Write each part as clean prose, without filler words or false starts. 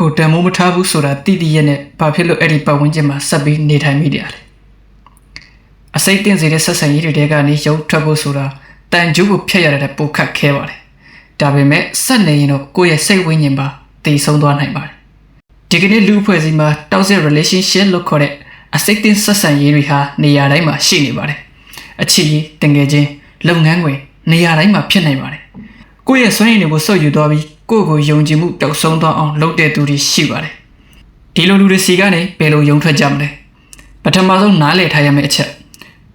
ကိုတန်မိုးမထားဘူးဆိုတာတိတိရဲ့နဲ့ဘာဖြစ်လို့အဲ့ဒီပတ်ဝန်းကျင်မှာဆက်ပြီးနေထိုင်မိတယ်လဲအစိတ်တင်စေတဲ့ဆက်ဆံရေးတွေကနေရုပ်ထွက်ဖို့ဆိုတာတန်ကျိုးကိုဖျက်ရတဲ့ပိုခတ်ခဲပါတယ်ဒါပေမဲ့ဆက်နေရင်တော့ကိုယ့်ရဲ့စိတ်ဝိညာဉ်ပါတည်ဆုံးသွားနိုင်ပါတယ်ဒီကနေ့လူအဖွဲ့အစည်းမှာ toxic relationship လို့ခေါ်တဲ့အစိတ်တင်ဆက်ဆံရေးတွေဟာနေရာတိုင်းမှာရှိနေပါတယ်အချစ်ရေးတငယ်ချင်းလုပ်ငန်းခွင်နေရာတိုင်းမှာဖြစ်နိုင်ပါတယ်ကိုယ့်ရဲ့စွမ်းရည်တွေကိုစုပ်ယူသွားပြီးကိုယ့်ကိုယုံကြည်မှုပျောက်ဆုံးသွားအောင်လုပ်တဲ့သူတွေရှိပါတယ်ဒီလိုလူတွေစီကနေဘယ်လိုယုံထွက်ကြမလဲပထမဆုံးနားလည်ထားရမယ့်အချက်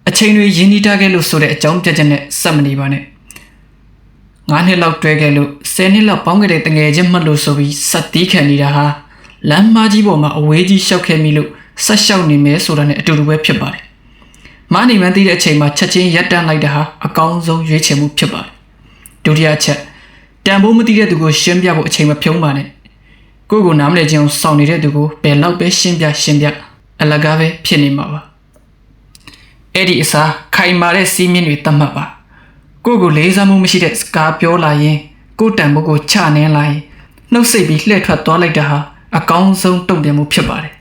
အချိန်တွေရင်းနှီးထားခဲ့လို့ဆိုတဲ့အကြောင်းပြချက်နဲ့စက်မနေပါနဲ့9နှစ်လောက်တွဲခဲ့လို့10နှစ်လောက်ပေါင်းခဲ့တဲ့တငယ်ချင်းမှတ်လို့ဆိုပြီးစက်တီးခံနေတာဟာလမ်းမကြီးပေါ်မှာအဝေးကြီးရှောက်ခဲ့မိလို့ဆက်လျှောက်နေမယ်ဆိုတာနဲ့အတူတူပဲဖြစ်ပါတယ်မားနေမှန်းသိတဲ့အချိန်မှာချက်ချင်းရပ်တန့်လိုက်တာဟာအကောင်းဆုံးရွေးချယ်မှုဖြစ်ပါတယ်ဒုတိယချက်တန်ဖိုးမသိတဲ့သူကိုရှင်းပြဖို့အချိန်မဖြုံးပါနဲ့ကိုယ့်ကိုနားမလည်ခြင်းအောင်စောင့်နေတဲ့သူကိုဘယ်လောက်ပဲရှင်းပြအလကားပဲဖြစ်နေမှာပါအဲ့ဒီအစားခိုင်မာတဲ့စီးမြင့်တွေတတ်မှတ်ပါကိုယ့်ကိုလေးစားမှုမရှိတဲ့စကားပြောလာရင်ကိုယ့်တန်ဖိုးကိုချနှင်းလာရင်နှုတ်ဆက်ပြီးလှည့်ထွက်သွားလိုက်တာဟာအကောင်းဆုံးတုံ့ပြန်မှုဖြစ်ပါတယ်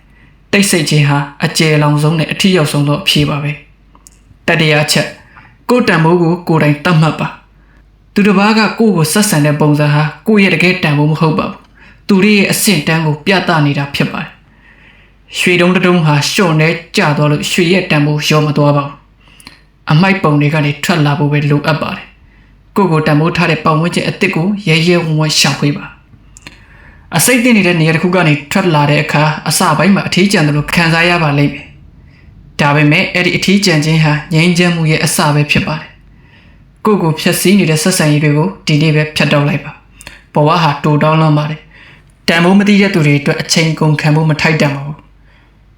တိတ်ဆိတ်ခြင်းဟာအကျယ်လောင်ဆုံးနဲ့အထီးရောက်ဆုံးသောအဖြေပါပဲတတိယချက်ကိုယ့်တန်ဖိုးကိုကိုယ်တိုင်တတ်မှတ်ပါသူတစ်ပါးကကိုယ့်ကိုဆက်ဆံတဲ့ပုံစံဟာကိုယ့်ရဲ့တကယ်တန်ဖိုးမဟုတ်ပါဘူးသူရဲ့အဆင့်တန်းကိုပြသနေတာဖြစ်ပါတယ်ရွှေတုံးတုံးဟာရှော့နေကြသွားလို့ရွှေရဲ့တန်ဖိုးရောမသွားပါဘူးအမိုက်ပုံတွေကနေထွက်လာဖို့ပဲလိုအပ်ပါတယ်ကိုယ့်ကိုတန်ဖိုးထားတဲ့ပတ်ဝန်းကျင်အစ်စ်ကိုရဲရဲဝံ့ဝံ့ရှာဖွေပါအစိတ်တင်နေတဲ့နေရာတစ်ခုကနေထွက်လာတဲ့အခါအစပိုင်းမှာအထီးကျန်တယ်လို့ခံစားရပါလိမ့်မယ်ဒါပေမဲ့အဲ့ဒီအထီးကျန်ခြင်းဟာငြိမ်းချမ်းမှုရဲ့အစပဲဖြစ်ပါတယ်ကိုယ့်ကိုဖျက်ဆီးနေတဲ့ဆက်ဆံရေးတွေကိုဒီနေ့ပဲဖျက်တော့လိုက်ပါဘဝဟာတိုးတောင်းလွန်ပါတယ်တန်ဖိုးမသိတဲ့သူတွေအတွက်အချိန်ကုန်ခံဖို့မထိုက်တန်ပါဘူး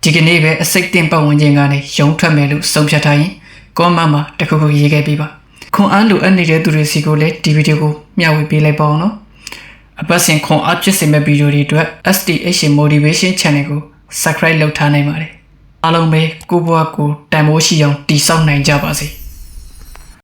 ဒီကနေ့ပဲအစိတ်တင်ပတ်ဝန်းကျင်ကနေရုံထွက်မယ်လို့ဆုံးဖြတ်ထားရင်ကွန်မန့်မှာတခုခုရေးခဲ့ပြီးပါခွန်အားလိုအပ်နေတဲ့သူတွေစီကိုလည်းဒီဗီဒီယိုကိုမျှဝေပေးလိုက်ပါအောင်နော်အပတ်စဉ်ခွန်အားဖြစ်စေမယ့်ဗီဒီယိုတွေအတွက် STH Motivation Channel ကို Subscribe လုပ်ထားနိုင်ပါတယ်အားလုံးပဲကိုယ့်ဘဝကိုတန်ဖိုးရှိအောင်တည်ဆောက်နိုင်ကြပါစေ